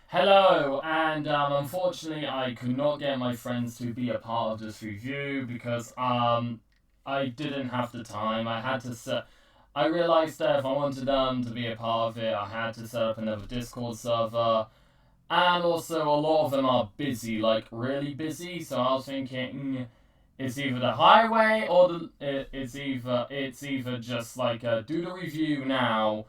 Hello, and unfortunately, I could not get my friends to be a part of this review because I didn't have the time. I had to set. I realized that if I wanted them to be a part of it, I had to set up another Discord server, and also a lot of them are busy, like really busy. So I was thinking, it's either the highway or it's either just like do the review now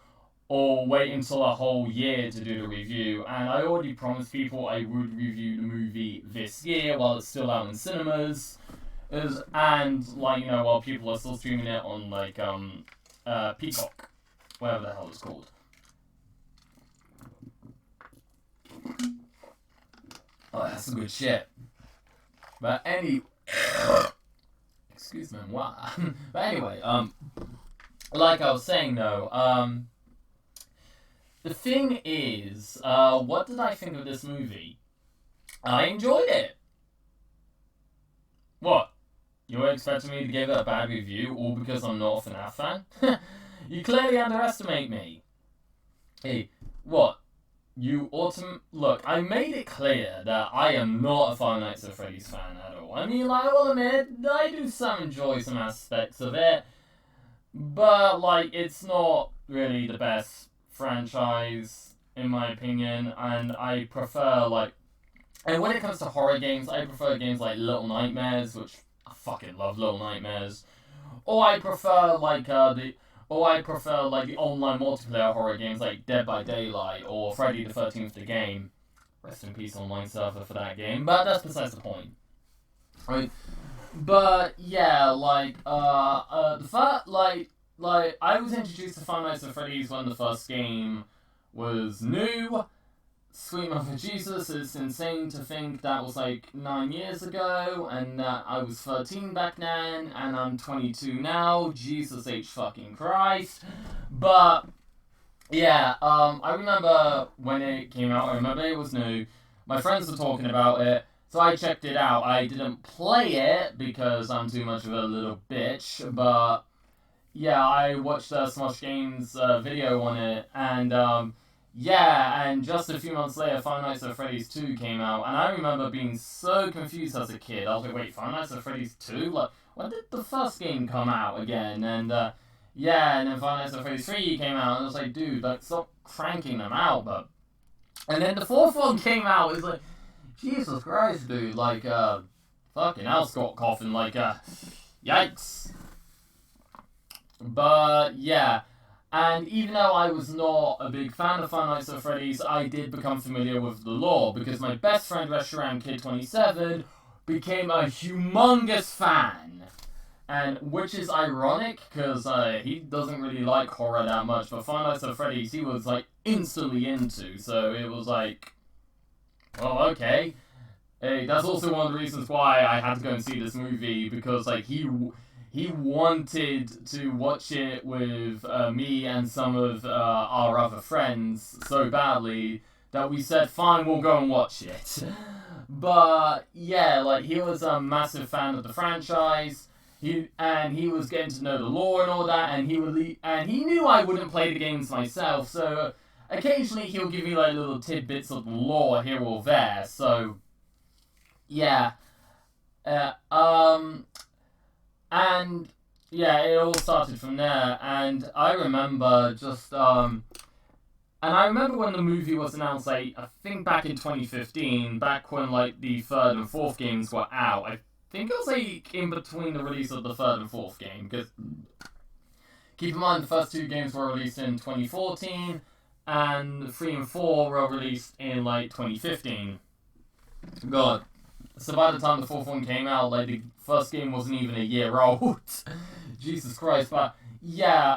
or wait until a whole year to do the review. And I already promised people I would review the movie this year while it's still out in cinemas. And while people are still streaming it on Peacock, whatever the hell it's called. Oh, that's some good shit. But excuse me, what? But anyway, like I was saying though, the thing is, what did I think of this movie? I enjoyed it. What? You were expecting me to give it a bad review, all because I'm not a FNAF fan? You clearly underestimate me. Hey, what? Look, I made it clear that I am not a Five Nights at Freddy's fan at all. I mean, I will admit, I do enjoy some aspects of it, but, it's not really the best franchise, in my opinion, and I prefer, and when it comes to horror games, I prefer games like Little Nightmares, which I fucking love Little Nightmares, or I prefer, the online multiplayer horror games like Dead by Daylight or Freddy the 13th the Game. Rest in peace, online server for that game, but that's besides the point. Right? But yeah, I was introduced to Five Nights at Freddy's when the first game was new. Sweet Mother Jesus, it's insane to think that was 9 years ago, and that I was 13 back then, and I'm 22 now. Jesus H fucking Christ. But yeah, I remember when it came out. I remember it was new. My friends were talking about it. So I checked it out. I didn't play it because I'm too much of a little bitch, but yeah, I watched Smosh Games' video on it, and and just a few months later, Five Nights at Freddy's 2 came out, and I remember being so confused as a kid. I was like, wait, Five Nights at Freddy's 2? Like, when did the first game come out again? And and then Five Nights at Freddy's 3 came out, and I was like, dude, stop cranking them out, but... And then the fourth one came out, it's like, Jesus Christ, dude, fucking hell, Scott Coffin, yikes. But, yeah, and even though I was not a big fan of Five Nights at Freddy's, I did become familiar with the lore, because my best friend, Restaurant Kid 27, became a humongous fan. And which is ironic, because he doesn't really like horror that much, but Five Nights at Freddy's he was, instantly into, so it was well, okay. Hey, that's also one of the reasons why I had to go and see this movie, because, he wanted to watch it with me and some of our other friends so badly that we said, fine, we'll go and watch it. But, yeah, he was a massive fan of the franchise, he was getting to know the lore and all that, and he knew I wouldn't play the games myself, so occasionally he'll give me, little tidbits of the lore here or there, so, yeah. And yeah, it all started from there. And I remember and I remember when the movie was announced, I think back in 2015, back when the third and fourth games were out. I think it was in between the release of the third and fourth game, because keep in mind the first two games were released in 2014, and 3 and 4 were released in 2015. God. So by the time the fourth one came out, the first game wasn't even a year old. Jesus Christ, but yeah,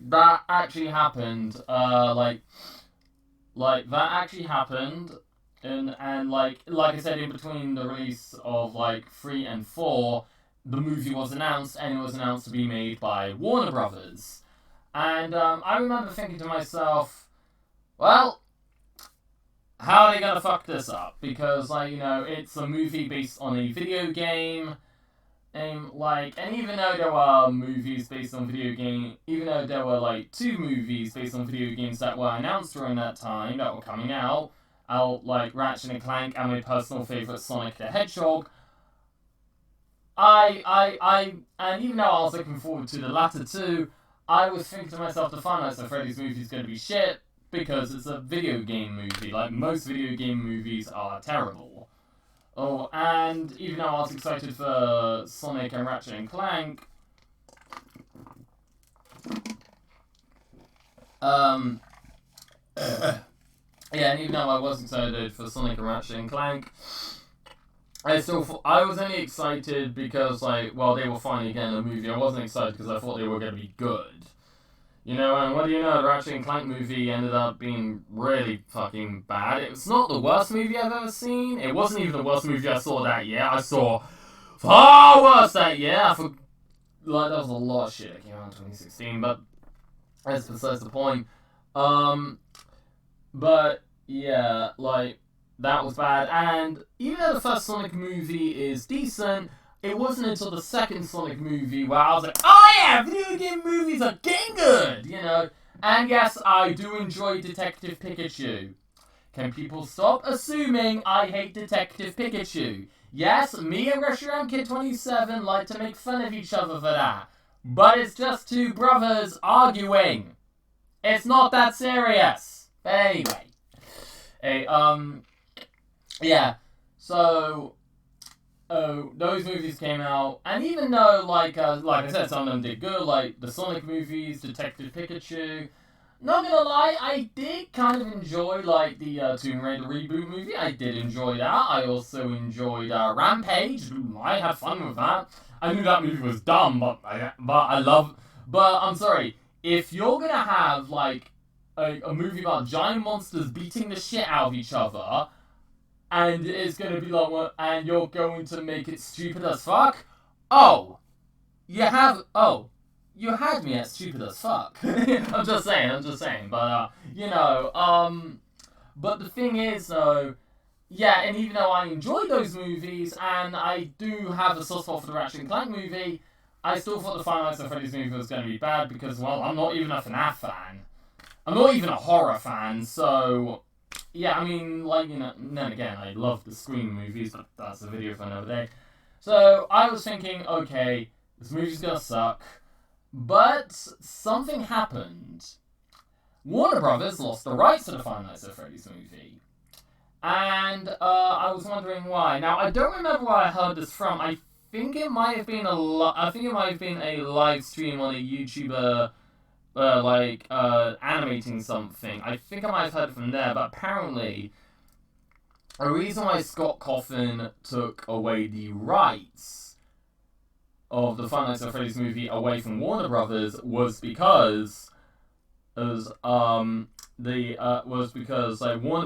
that actually happened. That actually happened, and like I said, in between the release of 3 and 4, the movie was announced, and it was announced to be made by Warner Brothers. And I remember thinking to myself, well, how are they gonna fuck this up? Because, it's a movie based on a video game, and even though there were movies based on video game, even though there were like 2 movies based on video games that were announced during that time that were coming out like Ratchet and Clank and my personal favorite Sonic the Hedgehog, and even though I was looking forward to the latter 2, I was thinking to myself, the Five Nights at Freddy's movie is going to be shit because it's a video game movie. Like most video game movies are terrible. Oh, and even though I was excited for Sonic and Ratchet and Clank, yeah, and even though I was excited for Sonic and Ratchet and Clank, I was only excited because, like, well, they were finally getting a movie. I wasn't excited because I thought they were going to be good. You know, and what do you know, the Ratchet and Clank movie ended up being really fucking bad. It's not the worst movie I've ever seen. It wasn't even the worst movie I saw that year. I saw far worse that year. Like, there was a lot of shit that came out in 2016, but that's besides the point. But, yeah, like, that was bad. And even though the first Sonic movie is decent, it wasn't until the second Sonic movie where I was like, oh yeah, video game movies are getting good, you know? And yes, I do enjoy Detective Pikachu. Can people stop assuming I hate Detective Pikachu? Yes, me and Restaurant Kid 27 like to make fun of each other for that. But it's just 2 brothers arguing. It's not that serious. But anyway. Hey, yeah, so... Oh, those movies came out, and even though, like I said, some of them did good, like the Sonic movies, Detective Pikachu, not gonna lie, I did kind of enjoy, like, the Tomb Raider reboot movie. I did enjoy that. I also enjoyed Rampage. I had fun with that. I knew that movie was dumb, but I'm sorry, if you're gonna have, like, a movie about giant monsters beating the shit out of each other, and it's going to be like, and you're going to make it stupid as fuck? You had me at stupid as fuck. I'm just saying, but, you know, but the thing is, though, yeah, and even though I enjoyed those movies, and I do have a soft spot for the Ratchet and Clank movie, I still thought the Five Nights at Freddy's movie was going to be bad, because, well, I'm not even a FNAF fan. I'm not even a horror fan, so... Yeah, I mean, like, you know, then again, I love the Scream movies, but that's a video for another day. So, I was thinking, okay, this movie's gonna suck, but something happened. Warner Brothers lost the rights to the Five Nights at Freddy's movie. And, I was wondering why. Now, I don't remember where I heard this from. I think it might have been a live stream on a YouTuber... animating something. I think I might have heard it from there, but apparently, a reason why Scott Cawthon took away the rights of the Five Nights at Freddy's movie away from Warner Brothers was because Warner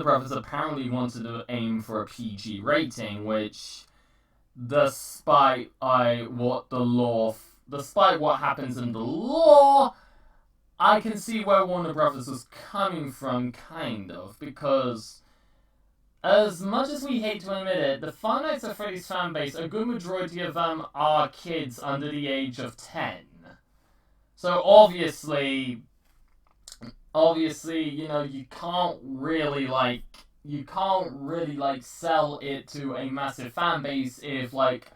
Brothers apparently wanted to aim for a PG rating, which, despite what happens in the law, I can see where Warner Brothers was coming from, kind of, because as much as we hate to admit it, the Five Nights at Freddy's fan base, a good majority of them are kids under the age of 10. So obviously, you know, you can't really sell it to a massive fan base if, like,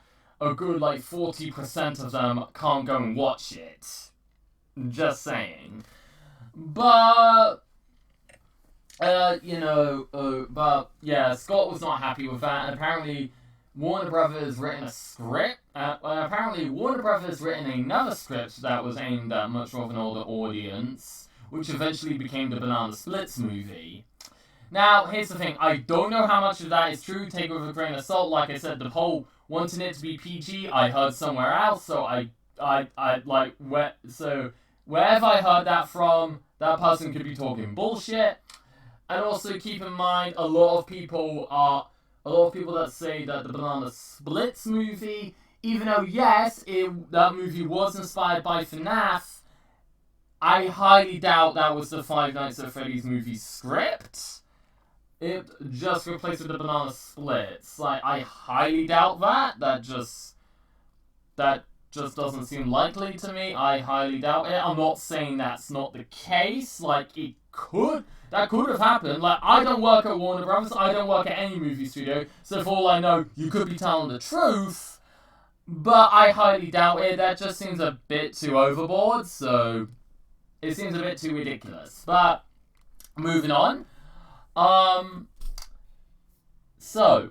a good, 40% of them can't go and watch it. Just saying. But, but yeah, Scott was not happy with that, and apparently Warner Brothers written a script, another script that was aimed at much more of an older audience, which eventually became the Banana Splits movie. Now, here's the thing, I don't know how much of that is true, take it with a grain of salt. Like I said, the whole wanting it to be PG, I heard somewhere else, so wherever I heard that from, that person could be talking bullshit. And also keep in mind, a lot of people that say that the Banana Splits movie, even though yes, that movie was inspired by FNAF, I highly doubt that was the Five Nights at Freddy's movie script. It just replaced with the Banana Splits. I highly doubt that. that just doesn't seem likely to me. I highly doubt it. I'm not saying that's not the case. Like, that could have happened. Like, I don't work at Warner Brothers. I don't work at any movie studio. So for all I know, you could be telling the truth. But I highly doubt it. That just seems a bit too overboard. So it seems a bit too ridiculous. But moving on. So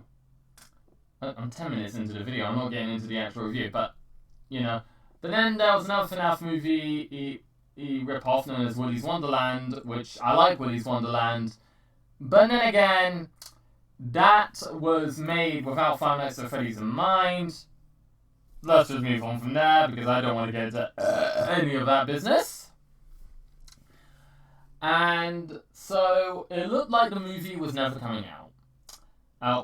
I'm 10 minutes into the video. I'm not getting into the actual review, but you know. But then there was another FNAF movie he rip-off known as Willy's Wonderland, which I like Willy's Wonderland. But then again, that was made without Five Nights at Freddy's in mind. Let's just move on from there because I don't want to get into any of that business. And so it looked like the movie was never coming out.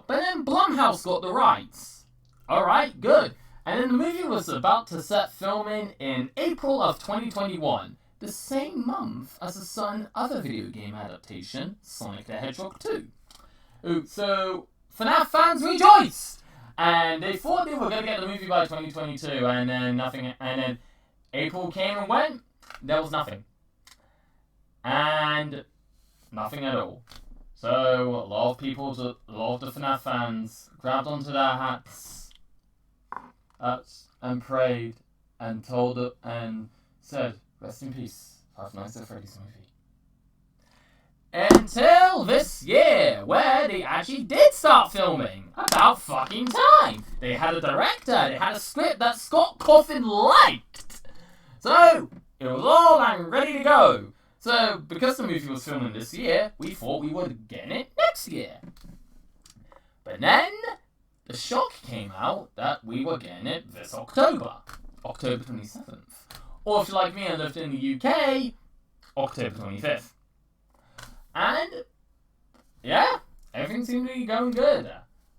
But then Blumhouse got the rights. Alright, good. And then the movie was about to set filming in April of 2021, the same month as a certain other video game adaptation, Sonic the Hedgehog 2. So, FNAF fans rejoiced! And they thought they were going to get the movie by 2022, and then nothing, and then April came and went, there was nothing. And nothing at all. So, a lot of the FNAF fans grabbed onto their hats and prayed and told it and said, rest in peace, Five Nights at Freddy's movie. Until this year, where they actually did start filming. About fucking time. They had a director, they had a script that Scott Cawthon liked. So, it was all ready to go. So, because the movie was filming this year, we thought we were getting it next year. But then, the shock came out that we were getting it this October. October 27th. Or if you're like me and lived in the UK, October 25th. And, yeah, everything seemed to be going good.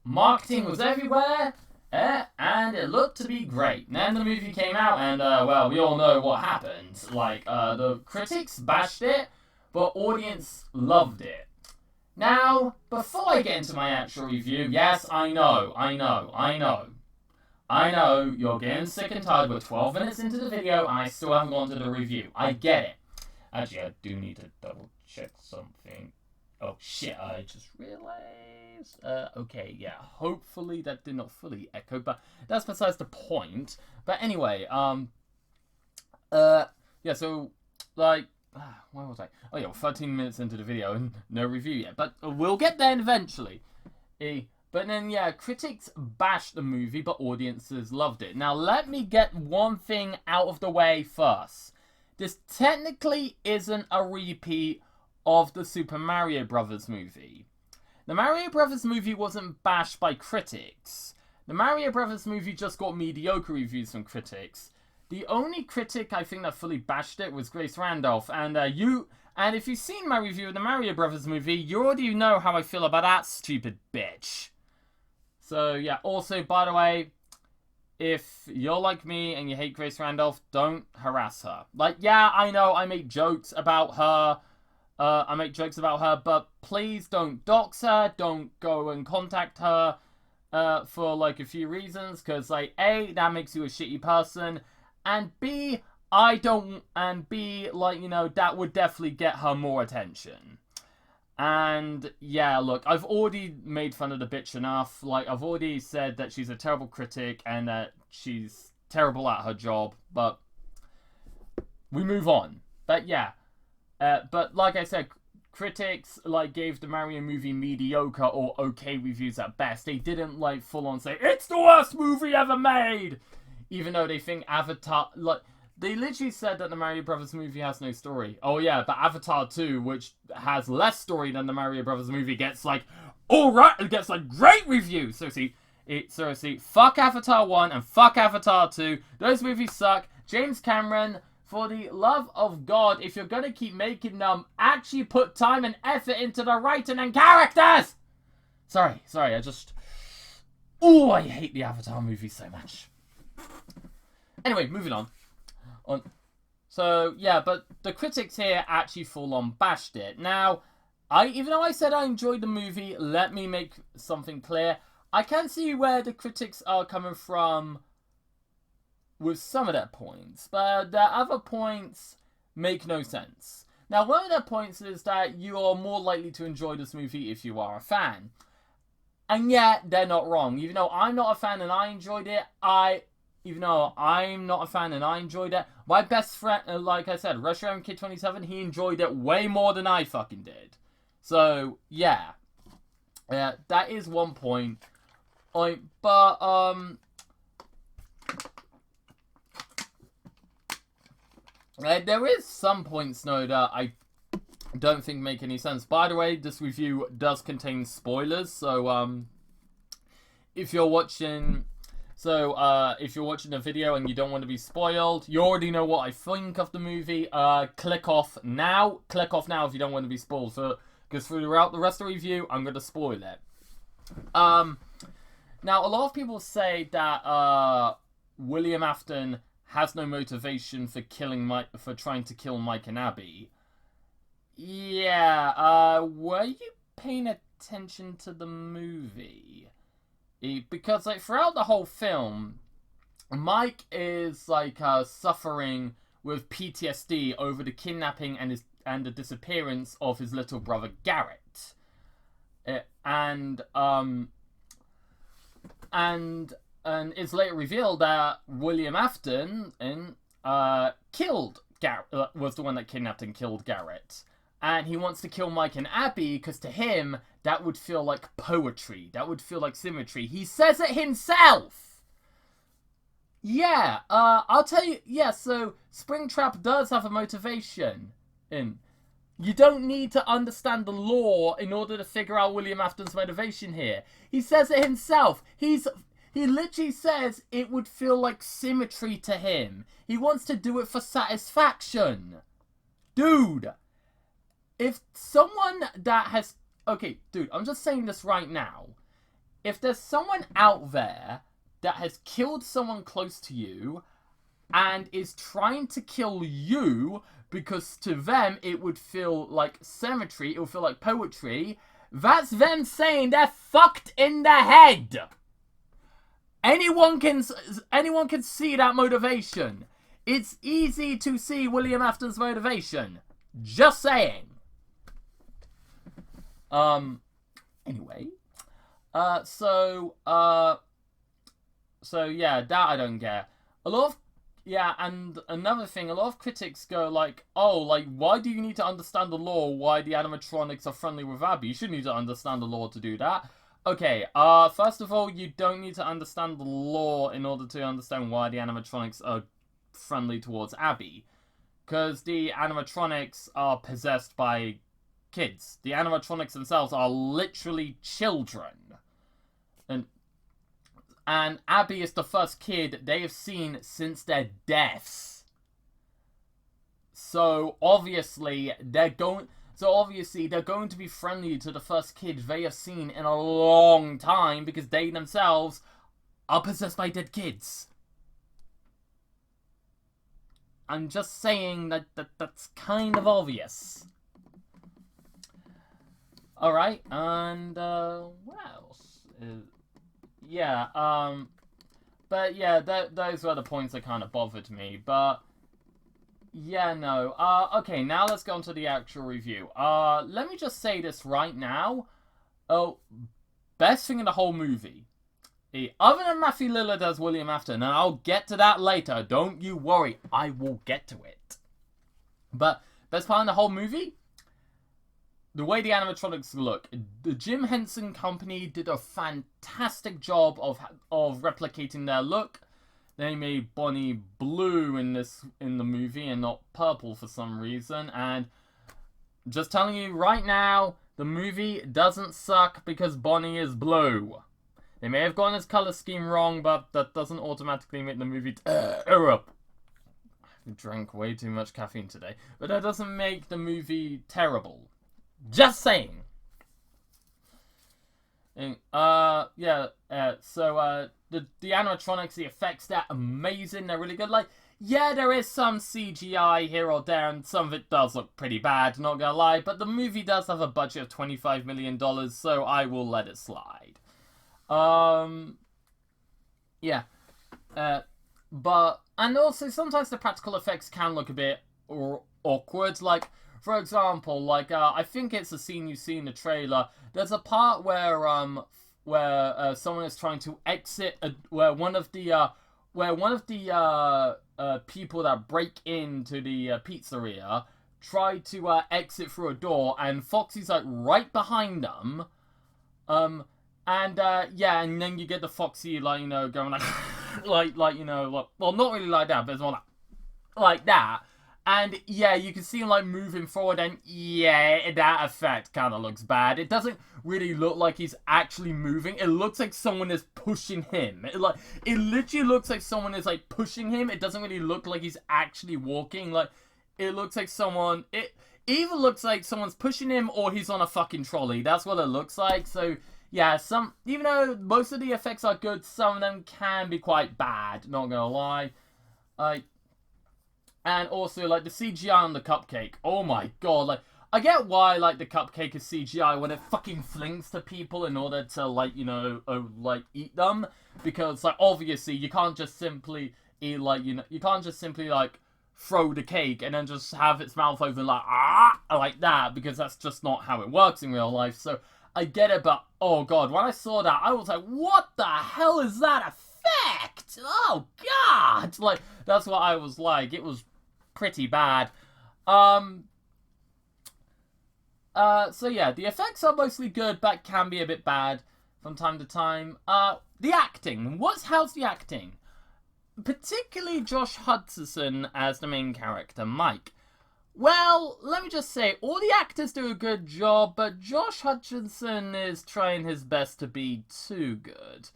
Marketing was everywhere, and it looked to be great. And then the movie came out, and, well, we all know what happened. Like, the critics bashed it, but audience loved it. Now, before I get into my actual review, yes, I know, you're getting sick and tired. We're 12 minutes into the video, and I still haven't gone to the review. I get it. Actually, I do need to double check something. Oh, shit, I just realized. Okay, yeah, hopefully that did not fully echo, but that's besides the point. But anyway, yeah, so, like, where was I? Oh, yeah, 13 minutes into the video and no review yet, but we'll get there eventually. But then, yeah, critics bashed the movie, but audiences loved it. Now, let me get one thing out of the way first. This technically isn't a repeat of the Super Mario Brothers movie. The Mario Brothers movie wasn't bashed by critics. The Mario Brothers movie just got mediocre reviews from critics. The only critic I think that fully bashed it was Grace Randolph, and if you've seen my review of the Mario Brothers movie, you already know how I feel about that stupid bitch. So yeah, also, by the way, if you're like me and you hate Grace Randolph, don't harass her. Like, yeah, I know I make jokes about her, but please don't dox her, don't go and contact her, for, like, a few reasons, because, like, A, that makes you a shitty person, and B, like, you know, that would definitely get her more attention. And, yeah, look, I've already made fun of the bitch enough. Like, I've already said that she's a terrible critic and that she's terrible at her job, but we move on. But, yeah, but like I said, critics, like, gave the Mario movie mediocre or okay reviews at best. They didn't, like, full on say, it's the worst movie ever made! Even though they think Avatar, like, they literally said that the Mario Brothers movie has no story. Oh yeah, but Avatar 2, which has less story than the Mario Brothers movie, gets, like, alright, it gets, like, great reviews! Seriously, fuck Avatar 1 and fuck Avatar 2. Those movies suck. James Cameron, for the love of God, if you're gonna keep making them, actually put time and effort into the writing and characters! Sorry, I just... Ooh, I hate the Avatar movie so much. Anyway, moving on. So, yeah, but the critics here actually full-on bashed it. Now, even though I said I enjoyed the movie, let me make something clear. I can see where the critics are coming from with some of their points, but their other points make no sense. Now, one of their points is that you are more likely to enjoy this movie if you are a fan. And yet, they're not wrong. Even though I'm not a fan and I enjoyed it, my best friend, like I said, Restaurant Kid 27, he enjoyed it way more than I fucking did. So, yeah. That is one point. There is some points, though, that I don't think make any sense. By the way, this review does contain spoilers, so if you're watching the video and you don't want to be spoiled, you already know what I think of the movie. Click off now. Click off now if you don't want to be spoiled. Because throughout the rest of the review, I'm going to spoil it. Now, a lot of people say that William Afton has no motivation for trying to kill Mike and Abby. Yeah, were you paying attention to the movie? Because, like, throughout the whole film, Mike is, like, suffering with PTSD over the kidnapping and the disappearance of his little brother, Garrett. And it's later revealed that William Afton killed Garrett, was the one that kidnapped and killed Garrett. And he wants to kill Mike and Abby because to him, that would feel like poetry. That would feel like symmetry. He says it himself! Yeah, I'll tell you, yeah, so Springtrap does have a motivation. You don't need to understand the law in order to figure out William Afton's motivation here. He says it himself. He literally says it would feel like symmetry to him. He wants to do it for satisfaction. Dude! If someone that has... Okay, dude, I'm just saying this right now. If there's someone out there that has killed someone close to you and is trying to kill you because to them it would feel like symmetry, it would feel like poetry, that's them saying they're fucked in the head. Anyone can see that motivation. It's easy to see William Afton's motivation. Just saying. Anyway. So yeah, that I don't get. And another thing, a lot of critics go like, oh, like, why do you need to understand the law why the animatronics are friendly with Abby? You shouldn't need to understand the law to do that. Okay, first of all, you don't need to understand the law in order to understand why the animatronics are friendly towards Abby. Because the animatronics are possessed by kids. The animatronics themselves are literally children. And Abby is the first kid they have seen since their deaths. So obviously they're going to be friendly to the first kid they have seen in a long time because they themselves are possessed by dead kids. I'm just saying that's kind of obvious. Alright, and what else? But yeah, those were the points that kind of bothered me, but yeah, no. Okay, now let's go on to the actual review. Let me just say this right now. Oh, best thing in the whole movie. Other than Matthew Lillard as William Afton, and I'll get to that later, don't you worry, I will get to it. But, best part in the whole movie? The way the animatronics look. The Jim Henson Company did a fantastic job of replicating their look. They made Bonnie blue in the movie and not purple for some reason. And just telling you right now, the movie doesn't suck because Bonnie is blue. They may have gotten his color scheme wrong, but that doesn't automatically make the movie terrible. I drank way too much caffeine today. But that doesn't make the movie terrible. Just saying. The animatronics, the effects, they're amazing. They're really good. Like, yeah, there is some CGI here or there, and some of it does look pretty bad, not gonna lie. But the movie does have a budget of $25 million, so I will let it slide. But And also, sometimes the practical effects can look a bit awkward. Like, for example, like, I think it's a scene you see in the trailer. There's a part where someone is trying to exit, where one of the people that break into the pizzeria try to exit through a door, and Foxy's like right behind them. And then you get the Foxy, like, you know, going like, well, not really like that, but it's more like that. And yeah, you can see him like moving forward, and yeah, that effect kind of looks bad. It doesn't really look like he's actually moving. It looks like someone is pushing him. It literally looks like someone is like pushing him. It doesn't really look like he's actually walking. Like, it looks like it either looks like someone's pushing him or he's on a fucking trolley. That's what it looks like. So yeah, even though most of the effects are good, some of them can be quite bad. Not gonna lie. And also, like, the CGI on the cupcake. Oh my god, like, I get why, like, the cupcake is CGI when it fucking flings to people in order to, like, you know, eat them. Because, like, obviously, you can't just simply eat, like, you know, you can't just simply, like, throw the cake and then just have its mouth open, like that. Because that's just not how it works in real life. So, I get it, but, oh god, when I saw that, I was like, what the hell is that effect? Oh god! Like, that's what I was like. It was pretty bad. So yeah, the effects are mostly good, but can be a bit bad from time to time. The acting. How's the acting? Particularly Josh Hutcherson as the main character, Mike. Well, let me just say, all the actors do a good job, but Josh Hutcherson is trying his best to be too good.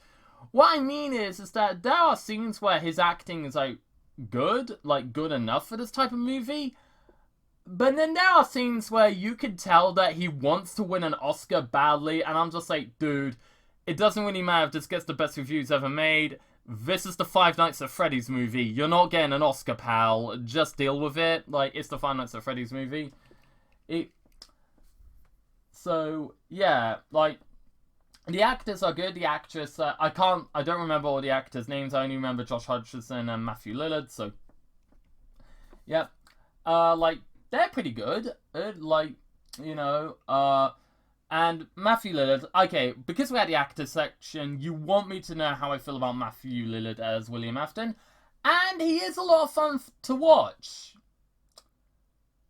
What I mean is that there are scenes where his acting is, like, good enough for this type of movie. But then there are scenes where you can tell that he wants to win an Oscar badly, and I'm just like, dude, it doesn't really matter if this gets the best reviews ever made. This is the Five Nights at Freddy's movie. You're not getting an Oscar, pal. Just deal with it. Like, it's the Five Nights at Freddy's movie. So, yeah, like, the actors are good. The actress, I don't remember all the actors' names. I only remember Josh Hutcherson and Matthew Lillard, so, yeah. Like, they're pretty good. Like, you know, and Matthew Lillard, okay, because we had the actor section, you want me to know how I feel about Matthew Lillard as William Afton, and he is a lot of fun to watch.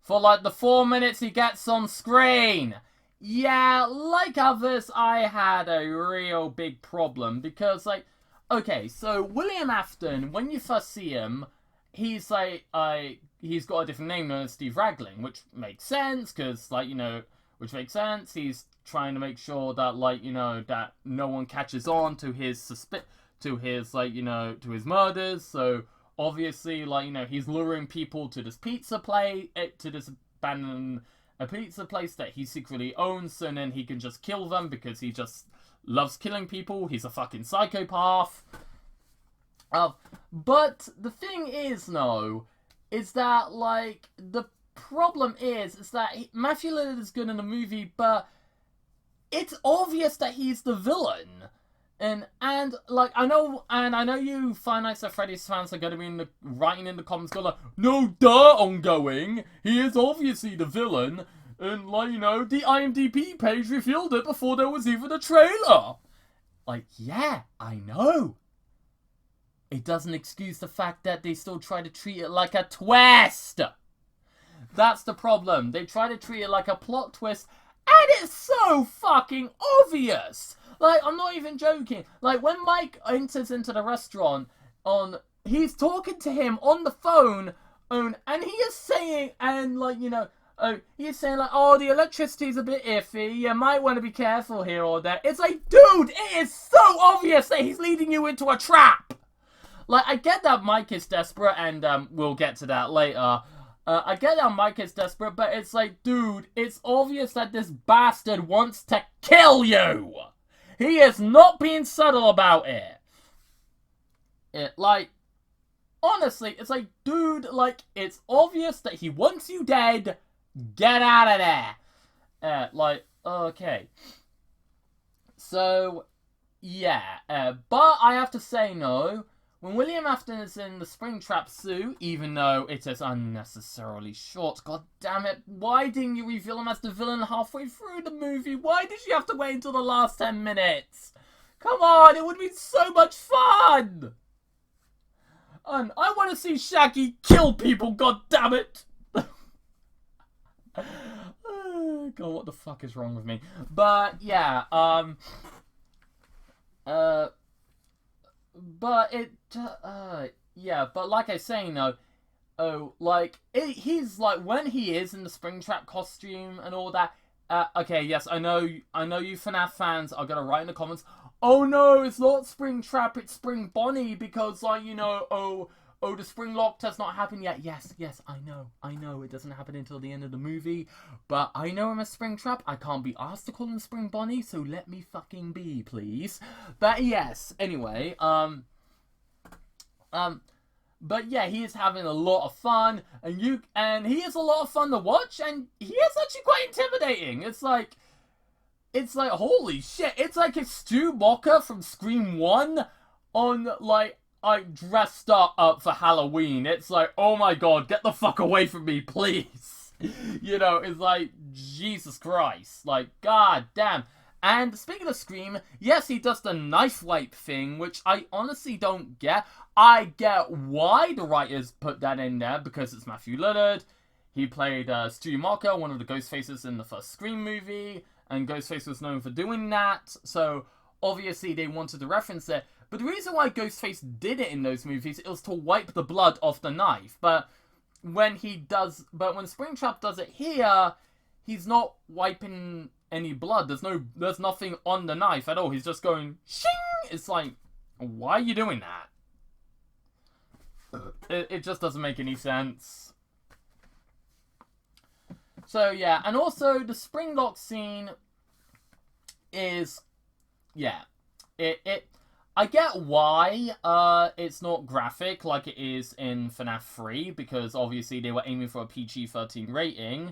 For, like, the 4 minutes he gets on screen. Yeah, like others, I had a real big problem, because, like, okay, so William Afton, when you first see him, he's, like, he's got a different name known as Steve Ragling, which makes sense, because, like, you know, he's trying to make sure that, like, you know, that no one catches on to his like, you know, to his murders. So obviously, like, you know, he's luring people to this abandoned pizza place that he secretly owns, so then he can just kill them because he just loves killing people. He's a fucking psychopath. But the thing is, no, is that, like, the problem is that Matthew Lillard is good in the movie, but it's obvious that he's the villain. And like, I know you Five Nights at Freddy's fans are going to be writing in the comments going like, no, duh, OnGoing, he is obviously the villain, and, like, you know, the IMDb page revealed it before there was even a trailer. Like, yeah, I know. It doesn't excuse the fact that they still try to treat it like a twist. That's the problem. They try to treat it like a plot twist, and it's so fucking obvious. Like, I'm not even joking. Like, when Mike enters into the restaurant, he's talking to him on the phone, and he is saying, and, like, you know, he's saying, like, oh, the electricity's a bit iffy, you might want to be careful here or there. It's like, dude, it is so obvious that he's leading you into a trap. Like, I get that Mike is desperate, and we'll get to that later. I get that Mike is desperate, but it's like, dude, it's obvious that this bastard wants to kill you. He is not being subtle about it. Like, honestly, it's like, dude, like, it's obvious that he wants you dead. Get out of there. Like, okay. So, yeah. But I have to say, no. when William Afton is in the Springtrap suit, even though it is unnecessarily short, god damn it, why didn't you reveal him as the villain halfway through the movie? Why did you have to wait until the last 10 minutes? Come on, it would be so much fun! And I want to see Shaggy kill people, god damn it! God, what the fuck is wrong with me? But, yeah, but it, yeah, but like I was saying though, he's like, when he is in the Springtrap costume and all that, okay, yes, I know you FNAF fans are gonna write in the comments, oh no, it's not Springtrap, it's Spring Bonnie, because, like, you know, oh, the spring lock has not happened yet. Yes, I know, it doesn't happen until the end of the movie, but I know I'm a Springtrap, I can't be asked to call him Spring Bonnie, so let me fucking be, please. But yes, anyway, but yeah, he is having a lot of fun, and he is a lot of fun to watch, and he is actually quite intimidating. It's like, holy shit, it's like if Stu Mocker from Scream 1 on, like, I dressed up for Halloween. It's like, oh my god, get the fuck away from me, please. You know, it's like, Jesus Christ. Like, god damn. And speaking of Scream, yes, he does the knife wipe thing, which I honestly don't get. I get why the writers put that in there, because it's Matthew Lillard. He played Stu Mocker, one of the Ghostfaces in the first Scream movie, and Ghostface was known for doing that, so obviously they wanted to reference it. But the reason why Ghostface did it in those movies, it was to wipe the blood off the knife. But when Springtrap does it here, he's not wiping any blood. There's nothing on the knife at all. He's just going shing. It's like, why are you doing that? It just doesn't make any sense. So yeah, and also the spring lock scene is, yeah, I get why it's not graphic like it is in FNAF 3, because obviously they were aiming for a PG-13 rating,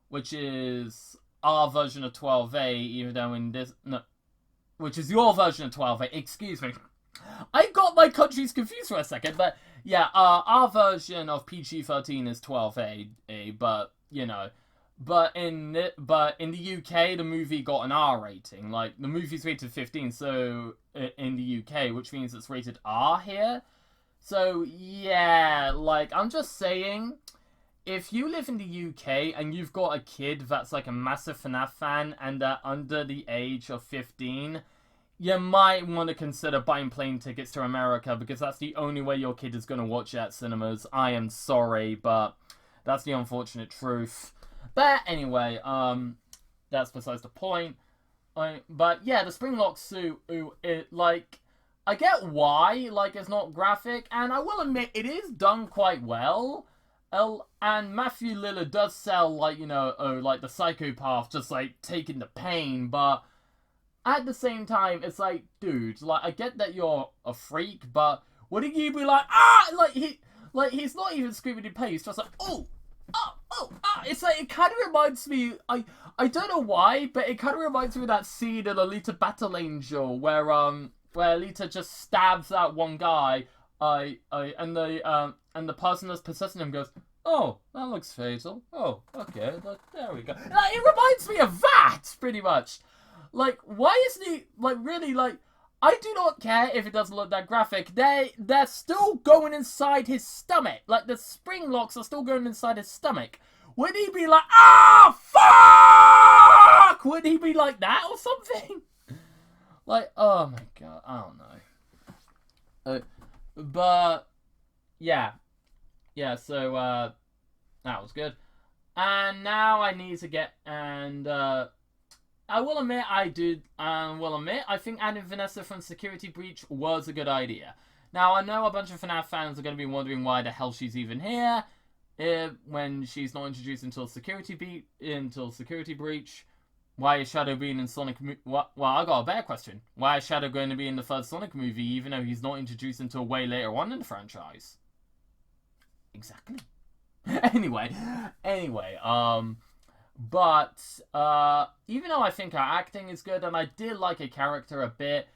which is our version of 12A, even though in this, no, which is your version of 12A, excuse me. I got my countries confused for a second, but yeah, our version of PG-13 is 12A, but, you know, but in the UK, the movie got an R rating. Like, the movie's rated 15, so in the UK, which means it's rated R here. So, yeah, like, I'm just saying, if you live in the UK and you've got a kid that's, like, a massive FNAF fan and they're under the age of 15, you might want to consider buying plane tickets to America, because that's the only way your kid is going to watch it at cinemas. I am sorry, but that's the unfortunate truth. But anyway, that's besides the point. But yeah, the Springlock suit, like, I get why, like, it's not graphic, and I will admit, it is done quite well. And Matthew Lillard does sell, like, you know, like, the psychopath just, like, taking the pain, but at the same time, it's like, dude, like, I get that you're a freak, but wouldn't you be like, ah, he's not even screaming in pain, he's just like, oh, it's like, it kind of reminds me, I don't know why, but it kind of reminds me of that scene in Alita Battle Angel, where Alita just stabs that one guy, and the person that's possessing him goes, oh, that looks fatal, oh, okay, there we go. Like, it reminds me of that, pretty much. Like, why isn't he, like, really, like, I do not care if it doesn't look that graphic. They're still going inside his stomach. Like, the spring locks are still going inside his stomach. Would he be like, ah, fuck? Would he be like that or something? Like, oh my god, I don't know. But, yeah. Yeah, so, that was good. And now I need to get, and, I will admit, I think adding Vanessa from Security Breach was a good idea. Now, I know a bunch of FNAF fans are going to be wondering why the hell she's even here, when she's not introduced until Security Breach. Why is Shadow being in Sonic... Well, I got a better question. Why is Shadow going to be in the third Sonic movie, even though he's not introduced until way later on in the franchise? Exactly. Anyway, but, even though I think her acting is good, and I did like her character a bit,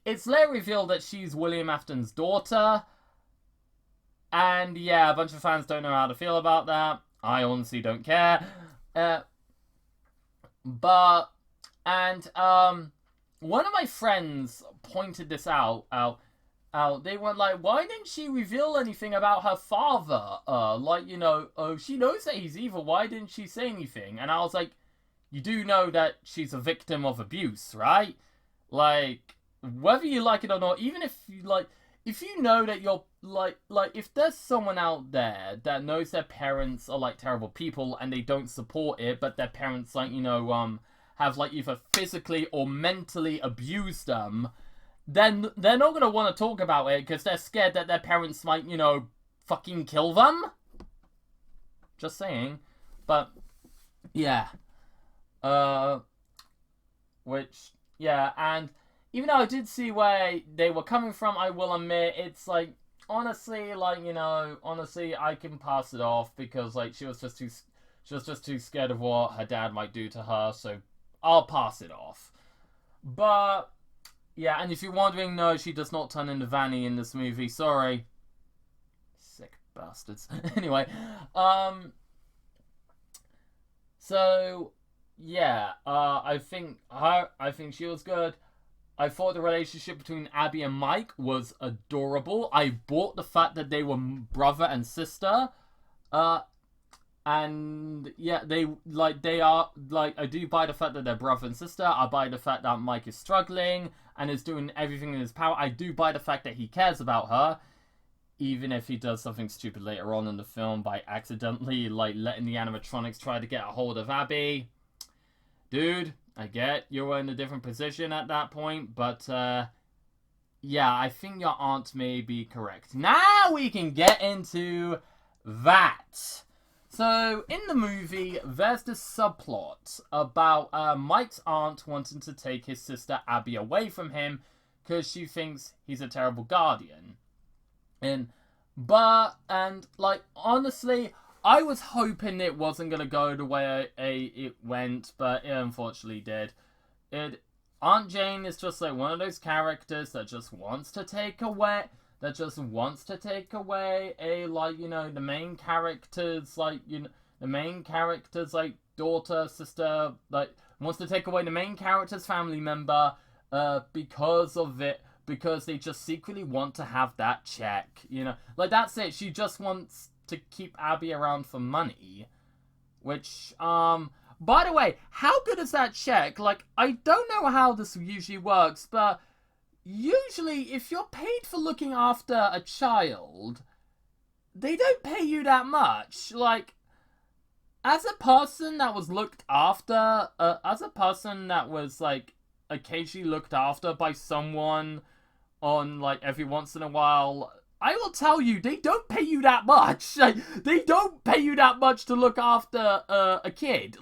it's later revealed that she's William Afton's daughter, And yeah, a bunch of fans don't know how to feel about that. I honestly don't care. But and one of my friends pointed this out. They were like, why didn't she reveal anything about her father? She knows that he's evil. Why didn't she say anything? And I was like, you do know that she's a victim of abuse, right? Like, whether you like it or not, even if you know that you're if there's someone out there that knows their parents are like terrible people and they don't support it, but their parents have like either physically or mentally abused them, then they're not gonna want to talk about it because they're scared that their parents might fucking kill them. Just saying. But yeah. And even though I did see where they were coming from, I will admit, it's like, honestly, I can pass it off because, like, she was just too scared of what her dad might do to her, so I'll pass it off. But, yeah, and if you're wondering, no, she does not turn into Vanny in this movie, sorry. Sick bastards. Anyway, so, yeah, I think she was good. I thought the relationship between Abby and Mike was adorable. I bought the fact that they were brother and sister. And yeah, they are, I do buy the fact that they're brother and sister. I buy the fact that Mike is struggling and is doing everything in his power. I do buy the fact that he cares about her, even if he does something stupid later on in the film by accidentally, letting the animatronics try to get a hold of Abby. Dude, I get you were in a different position at that point, but, yeah, I think your aunt may be correct. Now we can get into that. So, in the movie, there's this subplot about Mike's aunt wanting to take his sister Abby away from him because she thinks he's a terrible guardian. Honestly, I was hoping it wasn't going to go the way it went, but it unfortunately did. Aunt Jane is just like one of those characters that just wants to take away the main character's daughter, sister, wants to take away the main character's family member because they just secretly want to have that check, that's it. She just wants to keep Abby around for money, which, by the way, how good is that check? I don't know how this usually works, but usually if you're paid for looking after a child, they don't pay you that much. As a person that was looked after, occasionally looked after by someone on, every once in a while, I will tell you, they don't pay you that much. They don't pay you that much to look after a kid.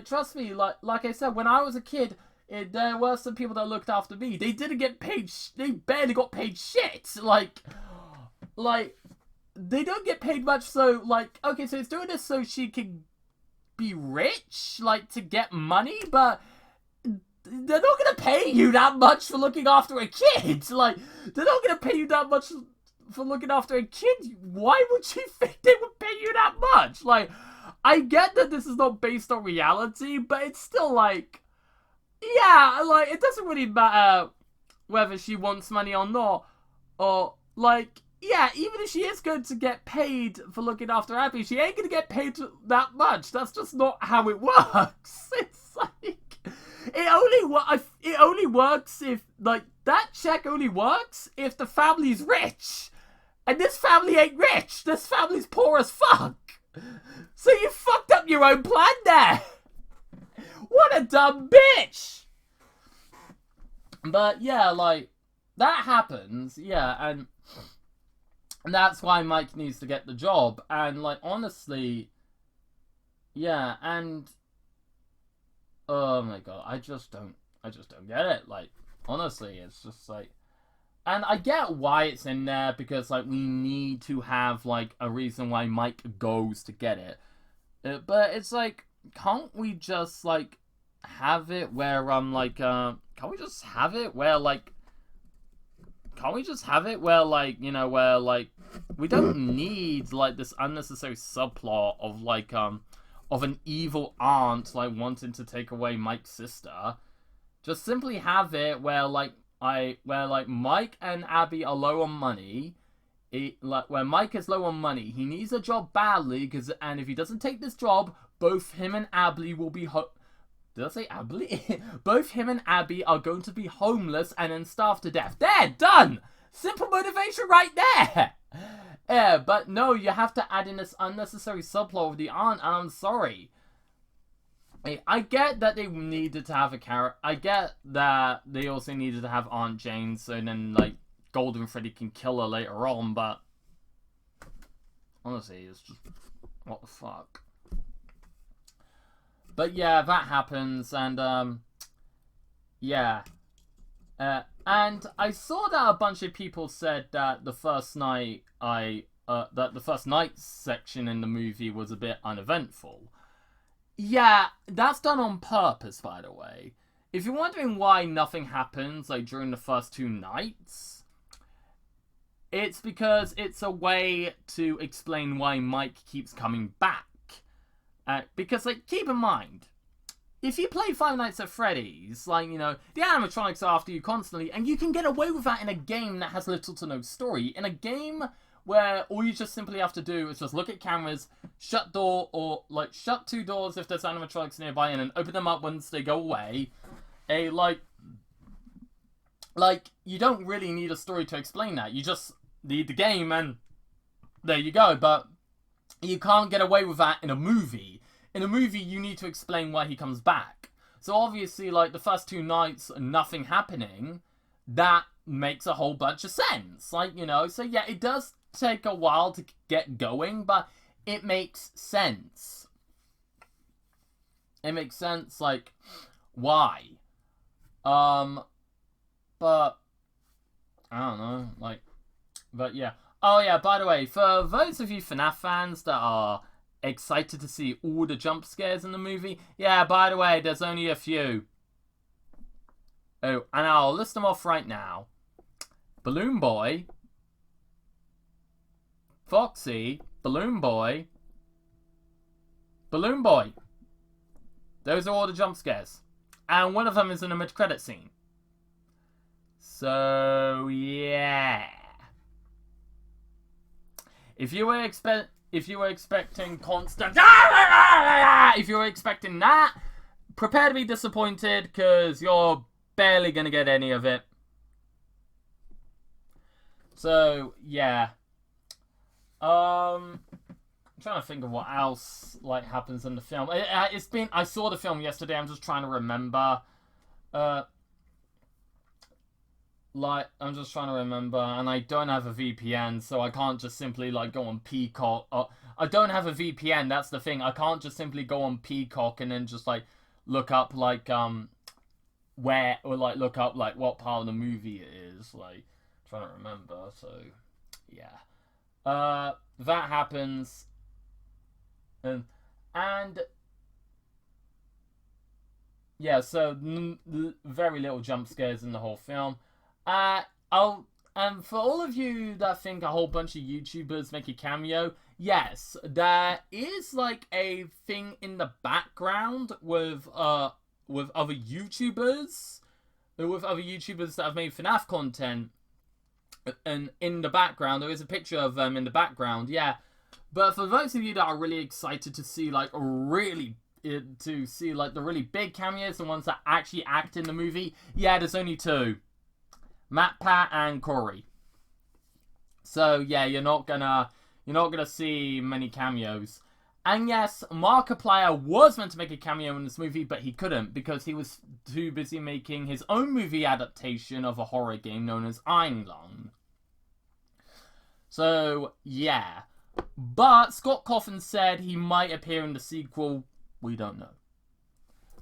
Trust me, like I said, when I was a kid, there were some people that looked after me. They didn't get paid, they barely got paid shit. They don't get paid much, so, okay, so it's doing this so she can be rich, to get money, but they're not gonna pay you that much for looking after a kid. They're not gonna pay you that much for looking after a kid. Why would you think they would pay you that much? I get that this is not based on reality, but it's still yeah, it doesn't really matter whether she wants money or not. Or, yeah, even if she is going to get paid for looking after Abby, she ain't gonna get paid that much. That's just not how it works. It's it only works if, that check only works if the family's rich. And this family ain't rich. This family's poor as fuck. So you fucked up your own plan there. What a dumb bitch. But yeah, that happens. Yeah, and that's why Mike needs to get the job. And, honestly, yeah, and oh my god, I just don't get it. Honestly, it's just and I get why it's in there because we need to have a reason why Mike goes to get it. But it's can't we just have it where can't we just have it where can't can't we just have it where, like, you know, where, like, we don't need, like, this unnecessary subplot of, like, of an evil aunt, like, wanting to take away Mike's sister. Just simply have it where, like, Mike and Abby are low on money. Where Mike is low on money, he needs a job badly, and if he doesn't take this job, both him and Abby will be Did I say Abby? Both him and Abby are going to be homeless and then starved to death. There, done! Simple motivation right there! Yeah, but no, you have to add in this unnecessary subplot with the aunt, and I'm sorry. I get that they needed to have a character. I get that they also needed to have Aunt Jane, so then, like, Golden Freddy can kill her later on, but honestly, it's just, what the fuck. But yeah, that happens, and yeah. And I saw that a bunch of people said that the first night section in the movie was a bit uneventful. Yeah, that's done on purpose, by the way. If you're wondering why nothing happens, like, during the first 2 nights, it's because it's a way to explain why Mike keeps coming back. Because, like, keep in mind, if you play Five Nights at Freddy's, like, you know, the animatronics are after you constantly, and you can get away with that in a game that has little to no story. In a game where all you just simply have to do is just look at cameras, shut 2 doors if there's animatronics nearby, and then open them up once they go away. Like, you don't really need a story to explain that. You just need the game, and there you go. But you can't get away with that in a movie. In a movie, you need to explain why he comes back. So obviously, like, the first 2 nights, nothing happening, that makes a whole bunch of sense. Like, you know, so yeah, it does take a while to get going, but it makes sense. It makes sense, like, why? But I don't know, like, but yeah. Oh yeah, by the way, for those of you FNAF fans that are excited to see all the jump scares in the movie, yeah, by the way, there's only a few. Oh, and I'll list them off right now. Balloon Boy, Foxy, Balloon Boy, Balloon Boy. Those are all the jump scares. And one of them is in a mid-credit scene. So, yeah. If you were expecting constant, if you were expecting that, prepare to be disappointed, because you're barely gonna get any of it. So yeah, I'm trying to think of what else like happens in the film. I saw the film yesterday. I'm just trying to remember. I'm just trying to remember, and I don't have a VPN, so I can't just simply, like, go on Peacock. I don't have a VPN, that's the thing. I can't just simply go on Peacock and then just, like, look up, like, where, or, like, look up, like, what part of the movie it is. Like, I'm trying to remember, so, yeah. That happens. And yeah, so, very little jump scares in the whole film. For all of you that think a whole bunch of YouTubers make a cameo, yes, there is like a thing in the background with other YouTubers, that have made FNAF content, and in the background there is a picture of them in the background, yeah. But for those of you that are really excited to see like the really big cameos, the ones that actually act in the movie, yeah, there's only 2. Matt, Pat, and Corey. So yeah, you're not gonna see many cameos. And yes, Markiplier was meant to make a cameo in this movie, but he couldn't because he was too busy making his own movie adaptation of a horror game known as Iron Lung. So yeah, but Scott Cawthon said he might appear in the sequel. We don't know.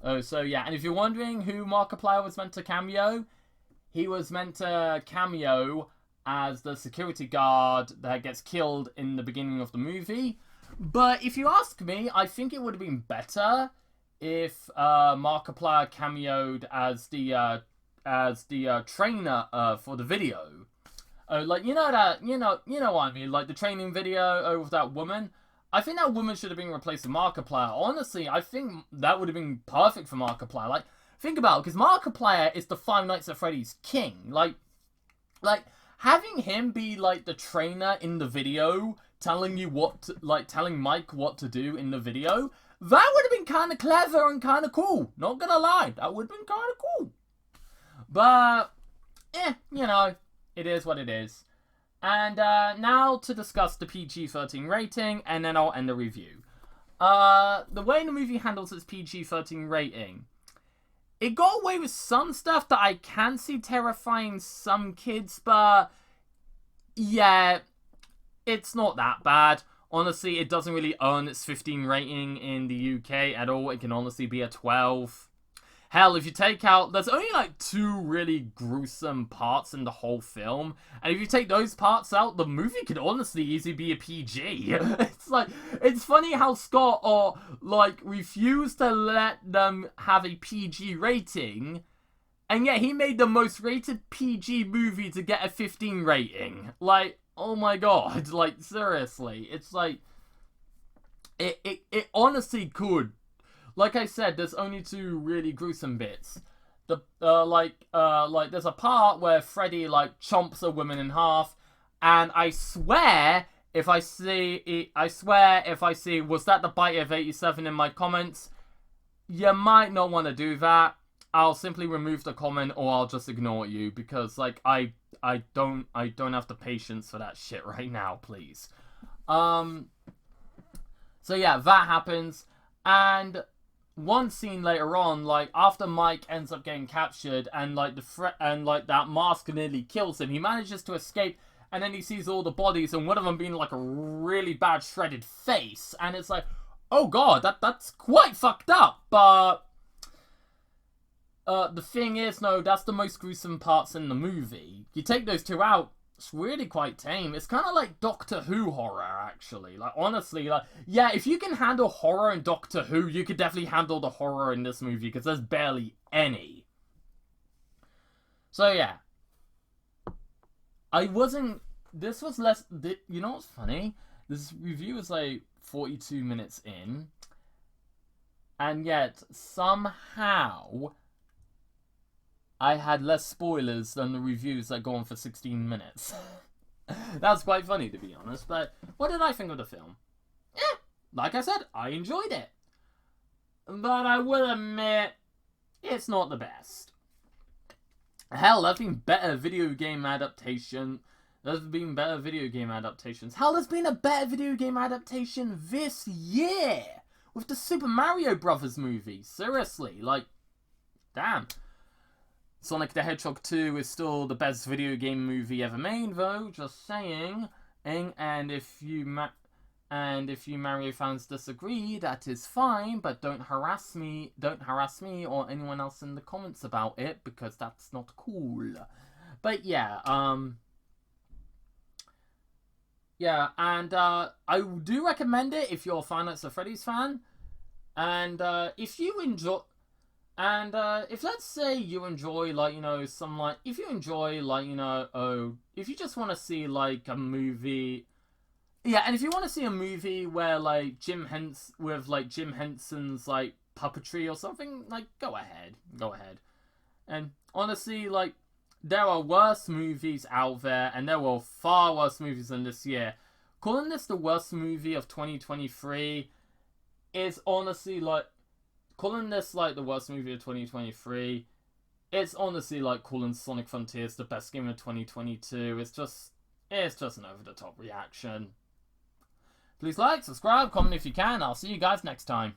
Oh, so yeah, and if you're wondering who Markiplier was meant to cameo, he was meant to cameo as the security guard that gets killed in the beginning of the movie. But if you ask me, I think it would have been better if Markiplier cameoed as the trainer for the video. like, you know that, you know what I mean, like the training video of that woman. I think that woman should have been replaced with Markiplier. Honestly, I think that would have been perfect for Markiplier. Like, think about it, because Markiplier is the Five Nights at Freddy's king. Like, having him be, like, the trainer in the video, telling you what to, like, telling Mike what to do in the video, that would have been kind of clever and kind of cool. Not gonna lie, that would have been kind of cool. But, you know, it is what it is. And now to discuss the PG-13 rating, and then I'll end the review. The way the movie handles its PG-13 rating, it got away with some stuff that I can see terrifying some kids, but yeah, it's not that bad. Honestly, it doesn't really earn its 15 rating in the UK at all. It can honestly be a 12. Hell, if you take out... There's only, like, 2 really gruesome parts in the whole film. And if you take those parts out, the movie could honestly easily be a PG. It's like... It's funny how Scott, refused to let them have a PG rating. And yet he made the most rated PG movie to get a 15 rating. Like, oh my god. Like, seriously. It's like... It honestly could. Like I said, there's only 2 really gruesome bits. There's a part where Freddy, like, chomps a woman in half, and I swear if I see, was that the bite of 87 in my comments, you might not want to do that. I'll simply remove the comment, or I'll just ignore you, because, like, I don't have the patience for that shit right now, please. So yeah, that happens, and one scene later on, like, after Mike ends up getting captured and, like, that mask nearly kills him, he manages to escape, and then he sees all the bodies, and one of them being, like, a really bad shredded face, and it's like, oh god, that's quite fucked up, but the thing is, no, that's the most gruesome parts in the movie. You take those 2 out, it's really quite tame. It's kind of like Doctor Who horror, actually. Like, honestly, like, yeah, if you can handle horror in Doctor Who, you could definitely handle the horror in this movie, because there's barely any. So, yeah. This was less, you know what's funny? This review was, like, 42 minutes in, and yet, somehow, I had less spoilers than the reviews that go on for 16 minutes. That's quite funny, to be honest. But what did I think of the film? Like I said, I enjoyed it. But I will admit, it's not the best. Hell, there's been better video game adaptations. Hell, there's been a better video game adaptation this year! With the Super Mario Brothers movie. Seriously, like, damn. Sonic the Hedgehog 2 is still the best video game movie ever made, though. Just saying. And if you Mario fans disagree, that is fine. But don't harass me. Don't harass me or anyone else in the comments about it, because that's not cool. But yeah, yeah, and I do recommend it if you're a Five Nights at Freddy's fan, and if you enjoy. And, if let's say you enjoy, like, you know, if you enjoy, like, you know, if you just want to see, like, a movie, yeah, and if you want to see a movie where, like, Jim Henson's, like, puppetry or something, like, go ahead. And, honestly, like, there are worse movies out there, and there were far worse movies than this year. Calling this the worst movie of 2023 is honestly, like, calling this, like, the worst movie of 2023, it's honestly like calling Sonic Frontiers the best game of 2022. It's just an over-the-top reaction. Please like, subscribe, comment if you can. I'll see you guys next time.